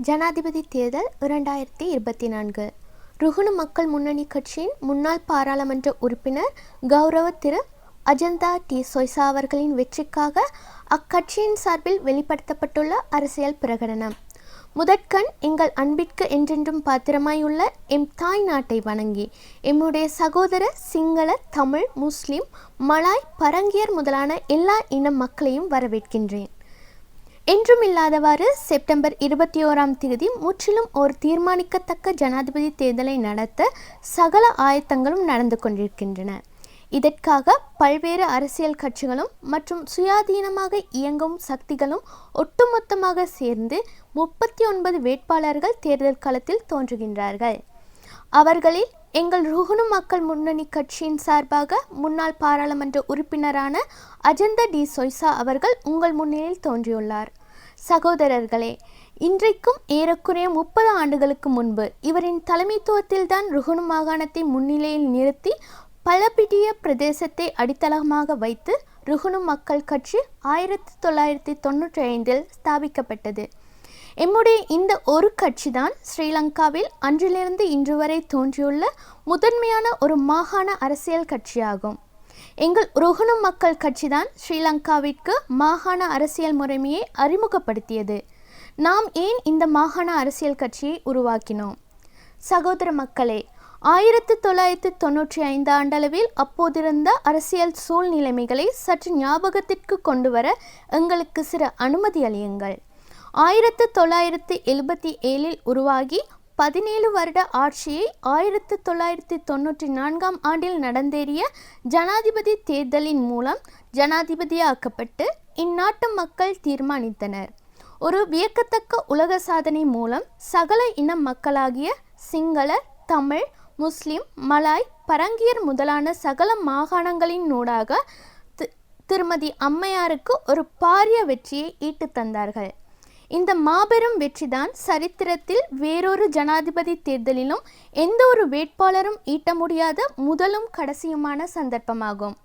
ஜனாதிபதி தேர்தல் 2024. ருகுணு மக்கள் முன்னணி கட்சியின் முன்னாள் பாராளுமன்ற உறுப்பினர் கௌரவ திரு அஜந்தா டி சொய்சா அவர்களின் வெற்றிக்காக அக்கட்சியின் சார்பில் வெளிப்படுத்தப்பட்டுள்ள அரசியல் பிரகடனம். முதற்கண் எங்கள் அன்பிற்கு என்றென்றும் பாத்திரமாயுள்ள எம் தாய் நாட்டை வணங்கி எம்முடைய சகோதர சிங்கள, தமிழ், முஸ்லிம், மலாய், பரங்கியர் முதலான எல்லா இன மக்களையும் வரவேற்கின்றேன். என்றும் இல்லாதவாறு செப்டம்பர் 21 முற்றிலும் ஒரு தீர்மானிக்கத்தக்க ஜனாதிபதி தேர்தலை நடத்த சகல ஆயத்தங்களும் நடந்து கொண்டிருக்கின்றன. இதற்காக பல்வேறு அரசியல் கட்சிகளும் மற்றும் சுயாதீனமாக இயங்கும் சக்திகளும் ஒட்டுமொத்தமாக சேர்ந்து 39 வேட்பாளர்கள் தேர்தல் களத்தில் தோன்றுகின்றார்கள். அவர்களில் எங்கள் ருகுணு மக்கள் முன்னணி கட்சியின் சார்பாக முன்னாள் பாராளுமன்ற உறுப்பினரான அஜந்தா டி சொய்சா அவர்கள் உங்கள் முன்னிலையில் தோன்றியுள்ளார். சகோதரர்களே, இன்றைக்கும் ஏறக்குறைய 30 ஆண்டுகளுக்கு முன்பு இவரின் தலைமைத்துவத்தில்தான் ருகுணு மாகாணத்தை முன்னிலையில் நிறுத்தி பலபிடிய பிரதேசத்தை அடித்தளமாக வைத்து ருகுணு மக்கள் கட்சி 1995 ஸ்தாபிக்கப்பட்டது. எம்முடைய இந்த ஒரு கட்சிதான் ஸ்ரீலங்காவில் அன்றிலிருந்து இன்று வரை தோன்றியுள்ள முதன்மையான ஒரு மாகாண அரசியல் கட்சியாகும். எங்கள் ருகுணு மக்கள் கட்சிதான் ஸ்ரீலங்காவிற்கு மாகாண அரசியல் முறைமையை அறிமுகப்படுத்தியது. நாம் ஏன் இந்த மாகாண அரசியல் கட்சியை உருவாக்கினோம்? சகோதர மக்களே, 1995 ஆண்டளவில் அப்போதிருந்த அரசியல் சூழ்நிலைமைகளை சற்று ஞாபகத்திற்கு கொண்டு வர எங்களுக்கு சிறு அனுமதி அளியுங்கள். 1977 உருவாகி 17 வருட ஆட்சியை 1994 ஆண்டில் நடந்தேறிய ஜனாதிபதி தேர்தலின் மூலம் ஜனாதிபதியாக்கப்பட்டு இந்நாட்டு மக்கள் தீர்மானித்தனர். ஒரு வியக்கத்தக்க உலக சாதனை மூலம் சகல இன மக்களாகிய சிங்கள, தமிழ், முஸ்லிம், மலாய், பரங்கியர் முதலான சகல மாகாணங்களின் ஊடாக திருமதி அம்மையாருக்கு ஒரு பாரிய வெற்றியை ஈட்டு தந்தார்கள். இந்த மாபெரும் வெற்றிதான் சரித்திரத்தில் வேறொரு ஜனாதிபதி தேர்தலிலும் எந்த ஒரு வேட்பாளரும் ஈட்ட முடியாத முதலும் கடைசியுமான சந்தர்ப்பமாகும்.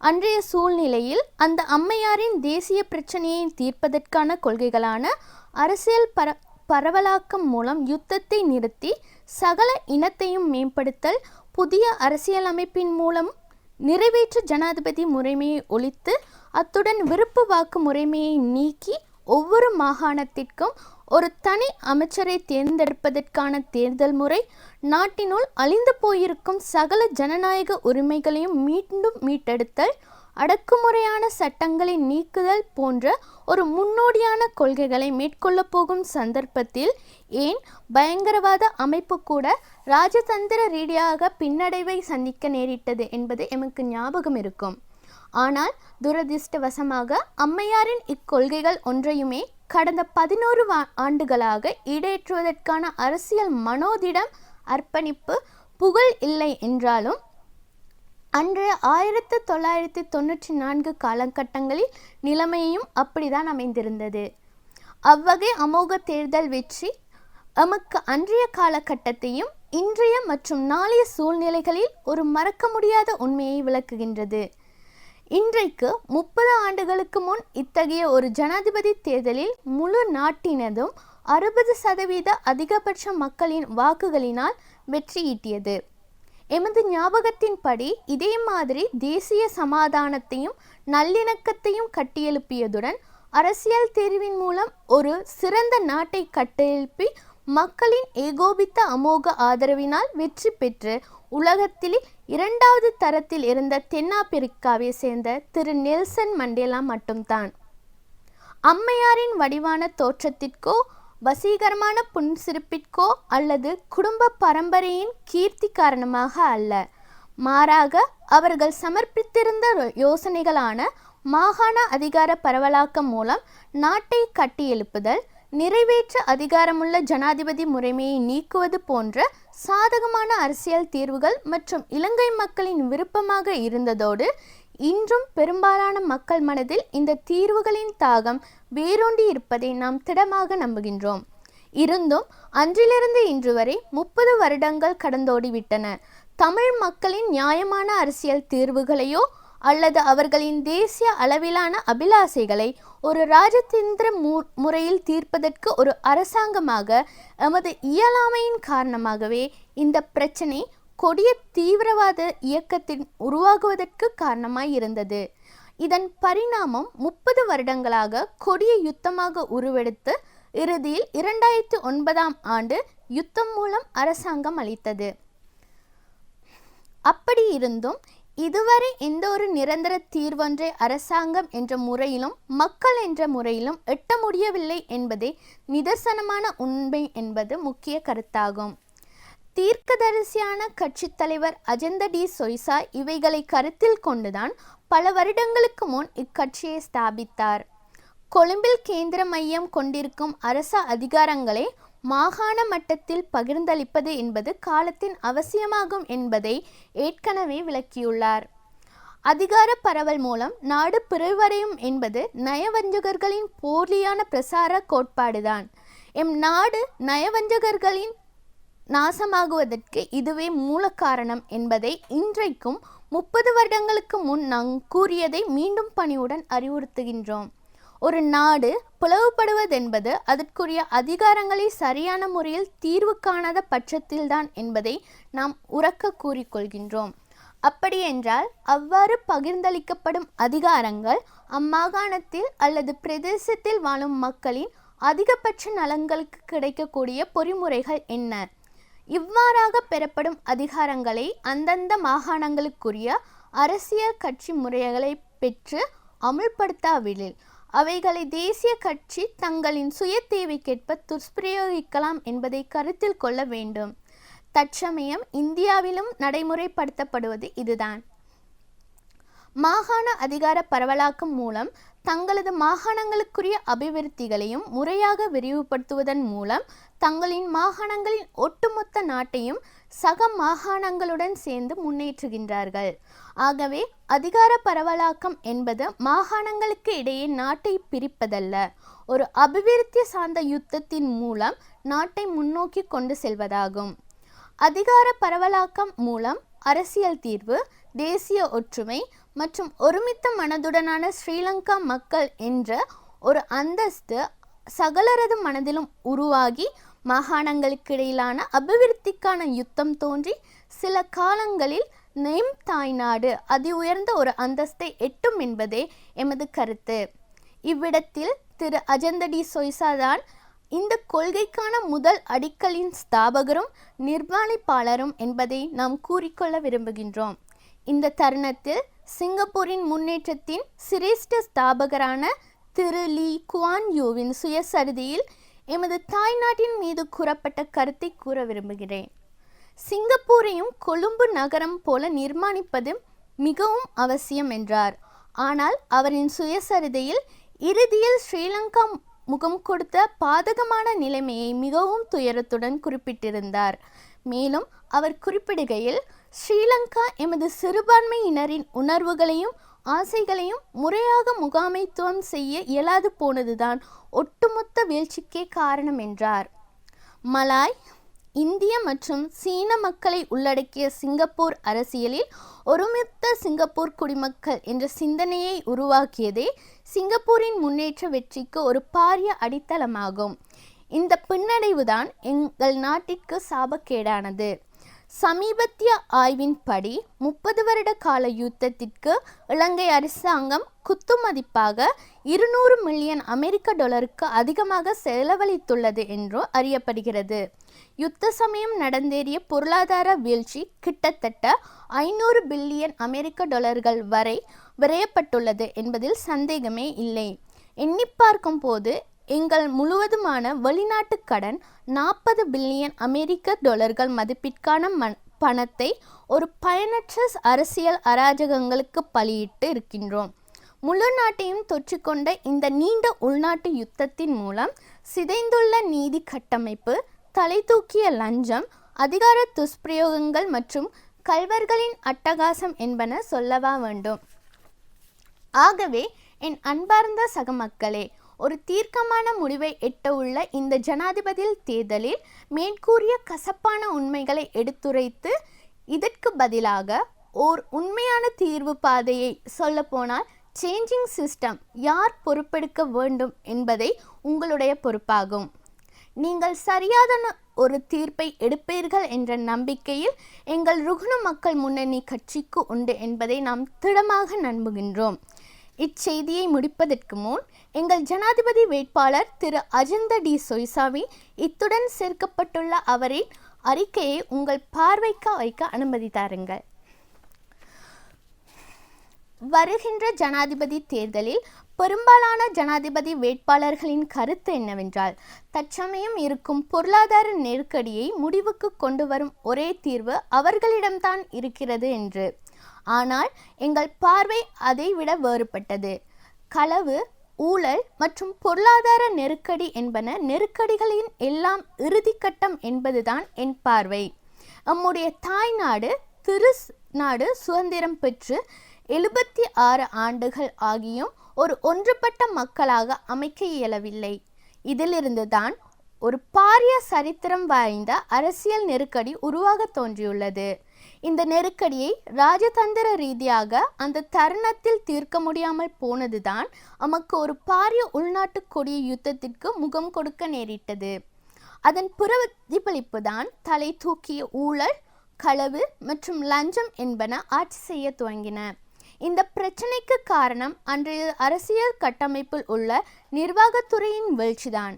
அன்றைய சூழ்நிலையில் அந்த அம்மையாரின் தேசிய பிரச்சனையை தீர்ப்பதற்கான கொள்கைகளான அரசியல் பரவலாக்கம் மூலம் யுத்தத்தை நிறுத்தி சகல இனத்தையும் மேம்படுத்தல், புதிய அரசியலமைப்பின் மூலம் நிறைவேற்று ஜனாதிபதி முறைமையை ஒழித்து அத்துடன் விருப்பு வாக்கு முறைமையை நீக்கி ஒவ்வொரு மாகாணத்திற்கும் ஒரு தனி அமைச்சரை தேர்ந்தெடுப்பதற்கான தேர்தல் முறை, நாட்டினுள் அழிந்து போயிருக்கும் சகல ஜனநாயக உரிமைகளையும் மீண்டும் மீட்டெடுத்தல், அடக்குமுறையான சட்டங்களை நீக்குதல் போன்ற ஒரு முன்னோடியான கொள்கைகளை மேற்கொள்ள போகும் சந்தர்ப்பத்தில் ஏன் பயங்கரவாத அமைப்பு கூட ராஜதந்திர ரீதியாக பின்னடைவை சந்திக்க நேரிட்டது என்பது எமக்கு ஞாபகம் இருக்கும். ஆனால் துரதிர்ஷ்டவசமாக அம்மையாரின் இக்கொள்கைகள் ஒன்றையுமே கடந்த 11 ஆண்டுகளாக ஈடேற்றுவதற்கான அரசியல் மனோதிடம், அர்ப்பணிப்பு, புகழ் இல்லை என்றாலும் அன்றைய 1994 காலகட்டங்களில் நிலைமையும் அப்படிதான் அமைந்திருந்தது. அவ்வகை அமோக தேர்தல் வெற்றி எமக்கு அன்றைய காலகட்டத்தையும் இன்றைய மற்றும் நாளைய சூழ்நிலைகளில் ஒரு மறக்க முடியாத உண்மையை விளக்குகின்றது. இன்றைக்கு 30 ஆண்டுகளுக்கு முன் இத்தகைய ஒரு ஜனாதிபதி தேர்தலில் முழு நாட்டினதும் 60% அதிகபட்ச மக்களின் வாக்குகளினால் வெற்றி ஈட்டியது. எமது ஞாபகத்தின்படி இதே மாதிரி தேசிய சமாதானத்தையும் நல்லிணக்கத்தையும் கட்டியெழுப்பியதுடன் அரசியல் தேர்வின் மூலம் ஒரு சிறந்த நாட்டை கட்டியெழுப்பி மக்களின் ஏகோபித்த அமோக ஆதரவினால் வெற்றி பெற்று உலகத்தில் 2வது தரத்தில் இருந்த தென்னாப்பிரிக்காவை சேர்ந்த திரு நெல்சன் மண்டேலா மட்டும்தான். அம்மையாரின் வடிவான தோற்றத்திற்கோ வசீகரமான புன்சிரிப்பிற்கோ அல்லது குடும்ப பரம்பரையின் கீர்த்தி காரணமாக அல்ல, மாறாக அவர்கள் சமர்ப்பித்திருந்த யோசனைகளான மாகாண அதிகார பரவலாக்கம் மூலம் நாட்டை கட்டியெழுப்புதல், நிறைவேற்ற அதிகாரமுள்ள ஜனாதிபதி முறைமையை நீக்குவது போன்ற சாதகமான அரசியல் தீர்வுகள் மற்றும் இலங்கை மக்களின் விருப்பமாக இருந்ததோடு இன்றும் பெரும்பாலான மக்கள் மனதில் இந்த தீர்வுகளின் தாகம் வேரூண்டி இருப்பதை நாம் திடமாக நம்புகின்றோம். இருந்தும் அன்றிலிருந்து இன்று வரை 30 வருடங்கள் கடந்தோடிவிட்டன. தமிழ் மக்களின் நியாயமான அரசியல் தீர்வுகளையோ அல்லது அவர்களின் தேசிய அளவிலான அபிலாசைகளை ஒரு இராஜதந்திர முறையில் தீர்ப்பதற்கு ஒரு அரசாங்கமாக எமது இயலாமையின் காரணமாகவே இந்த பிரச்சினை கொடிய தீவிரவாத இயக்கத்தின் உருவாகுவதற்கு காரணமாய் இருந்தது. இதன் பரிணாமம் 30 வருடங்களாக கொடிய யுத்தமாக உருவெடுத்து இறுதியில் 2009ஆம் ஆண்டு யுத்தம் மூலம் அரசாங்கம் அளித்தது. அப்படி இருந்தும் இதுவரை எந்த ஒரு நிரந்தர தீர்வொன்றை அரசாங்கம் என்ற முறையிலும் மக்கள் என்ற முறையிலும் எட்ட முடியவில்லை என்பதே நிதர்சனமான உண்மை என்பது முக்கிய கருத்தாகும். தீர்க்கதரிசியான கட்சி தலைவர் அஜந்த டி சொய்சா இவைகளை கருத்தில் கொண்டுதான் பல வருடங்களுக்கு முன் இக்கட்சியை ஸ்தாபித்தார். கொழும்பில் கேந்திர மையம் கொண்டிருக்கும் அரச அதிகாரங்களை மாகாண மட்டத்தில் பகிர்ந்தளிப்பது என்பது காலத்தின் அவசியமாகும் என்பதை ஏற்கனவே விளக்கியுள்ளார். அதிகார பரவல் மூலம் நாடு பிரிவடையும் என்பது நயவஞ்சகர்களின் போலியான பிரசார கோட்பாடுதான். எம் நாடு நயவஞ்சகர்களின் நாசமாகுவதற்கு இதுவே மூல காரணம் என்பதை இன்றைக்கும் 30 வருடங்களுக்கு முன் நாம் கூறியதை மீண்டும் பணிவுடன் அறிவுறுத்துகின்றோம். ஒரு நாடு பிளவுபடுவதென்பது அதற்குரிய அதிகாரங்களை சரியான முறையில் தீர்வு காணாத பட்சத்தில்தான் என்பதை நாம் உரக்க கூறிக்கொள்கின்றோம். அப்படியென்றால் அவ்வாறு பகிர்ந்தளிக்கப்படும் அதிகாரங்கள் அம்மாகாணத்தில் அல்லது பிரதேசத்தில் வாழும் மக்களின் அதிகபட்ச நலன்களுக்கு கிடைக்கக்கூடிய பொறிமுறைகள் என்ன? இவ்வாறாக பெறப்படும் அதிகாரங்களை அந்தந்த மாகாணங்களுக்குரிய அரசியல் கட்சி முறைகளை பெற்று அமுல்படுத்தாவிடில் அவைகளை தேசிய கட்சி தங்களின் சுய தேவைக்கேற்ப துஷ்பிரயோகிக்கலாம் என்பதை கருத்தில் கொள்ள வேண்டும். தற்சமயம் இந்தியாவிலும் நடைமுறைப்படுத்தப்படுவது இதுதான். மாகாண அதிகார பரவலாக்கம் மூலம் தங்களது மாகாணங்களுக்குரிய அபிவிருத்திகளையும் முறையாக விரிவுபடுத்துவதன் மூலம் தங்களின் மாகாணங்களின் ஒட்டுமொத்த நாட்டையும் சக மாகாணங்களுடன் சேர்ந்து முன்னேற்றுகின்றார்கள். ஆகவே அதிகார பரவலாக்கம் என்பது மாகாணங்களுக்கு இடையே நாட்டை பிரிப்பதல்ல, ஒரு அபிவிருத்தி சார்ந்த யுத்தத்தின் மூலம் நாட்டை முன்னோக்கி கொண்டு செல்வதாகும். அதிகார பரவலாக்கம் மூலம் அரசியல் தீர்வு, தேசிய ஒற்றுமை மற்றும் ஒருமித்த மனதுடனான ஸ்ரீலங்கா மக்கள் என்ற ஒரு அந்தஸ்து சகலரது மனதிலும் உருவாகி மாகாணங்களுக்கு இடையிலான அபிவிருத்திக்கான யுத்தம் தோன்றி சில காலங்களில் நெம் தாய்நாடு அதி உயர்ந்த ஒரு அந்தஸ்தை எட்டும் என்பதே எமது கருத்து. இவ்விடத்தில் திரு அஜந்த டி சொய்சா தான் இந்த கொள்கைக்கான முதல் அடிக்கலின் ஸ்தாபகரும் நிர்மாணிப்பாளரும் என்பதை நாம் கூறிக்கொள்ள விரும்புகின்றோம். இந்த தருணத்தில் சிங்கப்பூரின் முன்னேற்றத்தின் சிரேஷ்ட ஸ்தாபகரான திரு லீ குவான் யூவின் சுயசரிதையில் எமது தாய்நாட்டின் மீது கூறப்பட்ட கருத்தை கூற விரும்புகிறேன். சிங்கப்பூரையும் கொழும்பு நகரம் போல நிர்மாணிப்பது மிகவும் அவசியம் என்றார். ஆனால் அவரின் சுயசரிதையில் இறுதியில் ஸ்ரீலங்கா முகம் கொடுத்த பாதகமான நிலைமையை மிகவும் துயரத்துடன் குறிப்பிட்டிருந்தார். மேலும் அவர் குறிப்பிடுகையில், ஸ்ரீலங்கா எமது சிறுபான்மையினரின் உணர்வுகளையும் ஆசைகளையும் முறையாக முகாமைத்துவம் செய்ய இயலாது போனதுதான் ஒட்டுமொத்த வீழ்ச்சிக்கே காரணம் என்றார். மலாய், இந்திய மற்றும் சீன மக்களை உள்ளடக்கிய சிங்கப்பூர் அரசியலில் ஒருமித்த சிங்கப்பூர் குடிமக்கள் என்ற சிந்தனையை உருவாக்கியதே சிங்கப்பூரின் முன்னேற்ற வெற்றிக்கு ஒரு பாரிய அடித்தளமாகும். இந்த பின்னடைவுதான் எங்கள் நாட்டிற்கு சாபக்கேடானது. சமீபத்திய ஆய்வின்படி 30 வருட கால யுத்தத்திற்கு இலங்கை அரசாங்கம் குத்துமதிப்பாக 200 மில்லியன் அமெரிக்க டாலருக்கு அதிகமாக செலவழித்துள்ளது என்று அறியப்படுகிறது. யுத்த சமயம் நடந்தேறிய பொருளாதார வீழ்ச்சி கிட்டத்தட்ட 500 பில்லியன் அமெரிக்க டாலர்கள் வரை விரையப்பட்டுள்ளது என்பதில் சந்தேகமே இல்லை. எண்ணி பார்க்கும் போது எங்கள் முழுவதுமான வெளிநாட்டு கடன் 40 பில்லியன் அமெரிக்க டாலர்கள் மதிப்பிற்கான பணத்தை ஒரு பயனற்ற அரசியல் அராஜகங்களுக்கு பலியிட்டு இருக்கின்றோம். முழு நாட்டையும் தொற்றிக்கொண்ட இந்த நீண்ட உள்நாட்டு யுத்தத்தின் மூலம் சிதைந்துள்ள நீதி கட்டமைப்பு, தலை தூக்கிய லஞ்சம், அதிகார துஷ்பிரயோகங்கள் மற்றும் கள்வர்களின் அட்டகாசம் என்பன சொல்லவா வேண்டும். ஆகவே என் அன்பார்ந்த சக மக்களே, ஒரு தீர்க்கமான முடிவை எட்ட உள்ள இந்த ஜனாதிபதி தேர்தலில் மேற்கூறிய கசப்பான உண்மைகளை எடுத்துரைத்து இதற்கு பதிலாக ஓர் உண்மையான தீர்வு பாதையை சொல்லப்போனால் சேஞ்சிங் சிஸ்டம் யார் பொறுப்பெடுக்க வேண்டும் என்பதை உங்களுடைய பொறுப்பாகும். நீங்கள் சரியான ஒரு தீர்ப்பை எடுப்பீர்கள் என்ற நம்பிக்கையில் எங்கள் ருகுண மக்கள் முன்னணி கட்சிக்கு உண்டு என்பதை நாம் திடமாக நம்புகின்றோம். இச்செய்தியை முடிப்பதற்கு முன் எங்கள் ஜனாதிபதி வேட்பாளர் திரு அஜந்த டி சொய்சாவி இத்துடன் சேர்க்கப்பட்டுள்ள அவரின் அறிக்கையை உங்கள் பார்வைக்கு வைக்க அனுமதி தாருங்கள். வருகின்ற ஜனாதிபதி தேர்தலில் பெரும்பாலான ஜனாதிபதி வேட்பாளர்களின் கருத்து என்னவென்றால், தற்சமயம் இருக்கும் பொருளாதார நெருக்கடியை முடிவுக்கு கொண்டு வரும் ஒரே தீர்வு அவர்களிடம்தான் இருக்கிறது என்று. ஆனால் எங்கள் பார்வை அதைவிட வேறுபட்டது. களவு, ஊழல் மற்றும் பொருளாதார நெருக்கடி என்பன நெருக்கடிகளின் எல்லாம் இறுதிக்கட்டம் என்பதுதான் என் பார்வை. நம்முடைய தாய் நாடு திரு நாடு சுதந்திரம் பெற்று 76 ஆண்டுகள் ஆகியும் ஒரு ஒன்றுபட்ட மக்களாக அமைக்க இயலவில்லை. இதிலிருந்து தான் ஒரு பாரிய சரித்திரம் வாய்ந்த அரசியல் நெருக்கடி உருவாக தோன்றியுள்ளது. இந்த நெருக்கடியை ராஜதந்திர ரீதியாக அந்த தருணத்தில் தீர்க்க முடியாமல் போனதுதான் நமக்கு ஒரு பாரிய உள்நாட்டு கொடிய யுத்தத்திற்கு முகம் கொடுக்க நேரிட்டது. அதன் பிரதிபலிப்பு தான் தலை தூக்கிய ஊழல், களவு மற்றும் லஞ்சம் என்பன ஆட்சி செய்ய துவங்கின. இந்த பிரச்சனைக்கு காரணம் அன்றைய அரசியல் கட்டமைப்பில் உள்ள நிர்வாகத்துறையின் வீழ்ச்சிதான்.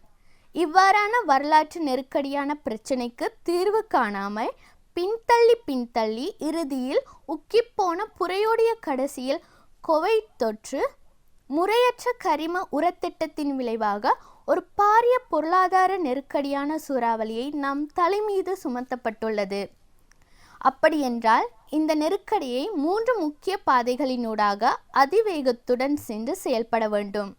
இவ்வாறான வரலாற்று நெருக்கடியான பிரச்சனைக்கு தீர்வு காணாமல் பின்தள்ளி இறுதியில் உக்கிப்போன புரையோடிய கடைசியில் கோவிட் தொற்று, முறையற்ற கரிம உரத்திட்டத்தின் விளைவாக ஒரு பாரிய பொருளாதார நெருக்கடியான சூறாவளியை நம் தலைமீது சுமத்தப்பட்டுள்ளது. அப்படியென்றால் இந்த நெருக்கடியை 3 முக்கிய பாதைகளினூடாக அதிவேகத்துடன் சென்று செயல்பட வேண்டும்.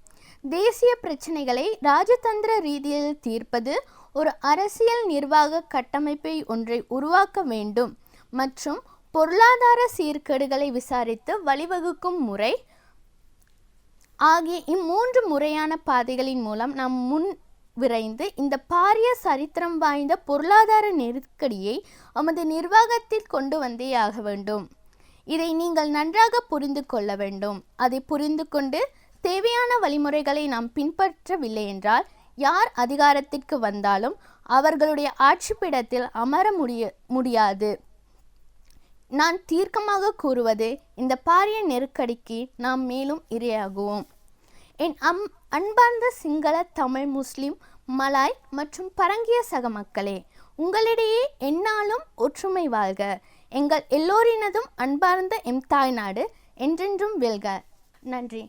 தேசிய பிரச்சனைகளை ராஜதந்திர ரீதியில் தீர்ப்பது, ஒரு அரசியல் நிர்வாக கட்டமைப்பை ஒன்றை உருவாக்க வேண்டும் மற்றும் பொருளாதார சீர்கேடுகளை விசாரித்து வழிவகுக்கும் முறை ஆகிய இம்மூன்று முறையான பாதைகளின் மூலம் நாம் விரைந்து இந்த பாரிய சரித்திரம் வாய்ந்த பொருளாதார நெருக்கடியை நமது நிர்வாகத்தில் கொண்டு வந்தே ஆக வேண்டும். இதை நீங்கள் நன்றாக புரிந்து கொள்ள வேண்டும். அதை புரிந்து கொண்டு தேவையான வழிமுறைகளை நாம் பின்பற்றவில்லை என்றால் யார் அதிகாரத்திற்கு வந்தாலும் அவர்களுடைய ஆட்சிப்பிடத்தில் அமர முடியாது. நான் தீர்க்கமாக கூறுவது, இந்த பாரிய நெருக்கடிக்கு நாம் மேலும் இரையாகுவோம். என் அன்பார்ந்த சிங்கள, தமிழ், முஸ்லிம், மலாய் மற்றும் பரங்கிய சக மக்களே, உங்களிடையே எந்நாளும் ஒற்றுமை வாழ்க. எங்கள் எல்லோரினதும் அன்பார்ந்த எம் தாய்நாடு என்றென்றும் வெல்க. நன்றி.